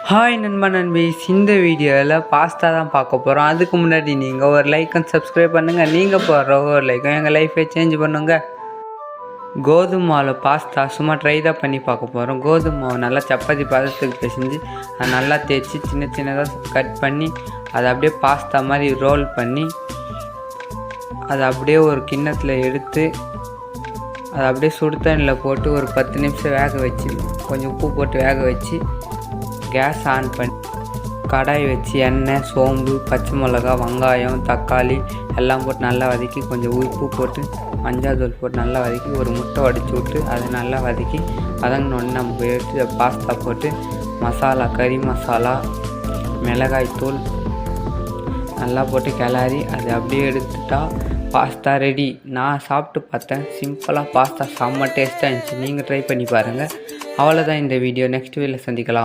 Hi நண்பா நண்பீஸ், இந்த வீடியோவில் பாஸ்தா தான் பார்க்க போகிறோம். அதுக்கு முன்னாடி நீங்கள் ஒரு லைக் அண்ட் சப்ஸ்கிரைப் பண்ணுங்கள். நீங்கள் போடுற ஒரு லைக்கும் எங்கள் லைஃபை சேஞ்ச் பண்ணுங்க. கோதுமை மாவில் பாஸ்தா சும்மா ட்ரை தான் பண்ணி பார்க்க போகிறோம். கோதுமை மாவு நல்லா சப்பாத்தி பதத்துக்கு பிசைஞ்சு அதை நல்லா தேய்ச்சி சின்ன சின்னதாக கட் பண்ணி அதை அப்படியே பாஸ்தா மாதிரி ரோல் பண்ணி அதை அப்படியே ஒரு கிண்ணத்தில் எடுத்து அதை அப்படியே சுடு தண்ணியில் போட்டு ஒரு 10 நிமிஷம் வேக வச்சு கொஞ்சம் உப்பு போட்டு வேக வச்சு கேஸ் ஆன் பண்ணி கடாய் வச்சு எண்ணெய், சோம்பு, பச்சை மிளகா, வெங்காயம், தக்காளி எல்லாம் போட்டு நல்லா வதக்கி கொஞ்சம் உப்பு போட்டு மஞ்சள் தூள் போட்டு நல்லா வதக்கி ஒரு முட்டை உடச்சி விட்டு அதை நல்லா வதக்கி வதங்கினோடனே நம்ம எடுத்து பாஸ்தா போட்டு மசாலா, கறி மசாலா, மிளகாய் தூள் நல்லா போட்டு கிளறி அதை அப்படியே எடுத்துட்டா பாஸ்தா ரெடி. நான் சாப்பிட்டு பார்த்தேன், சிம்பிளாக பாஸ்தா செம்ம டேஸ்ட்டாக இருந்துச்சு. நீங்கள் ட்ரை பண்ணி பாருங்கள். அவ்வளோதான் இந்த வீடியோ. நெக்ஸ்ட் வீடியோவில் சந்திக்கலாம்.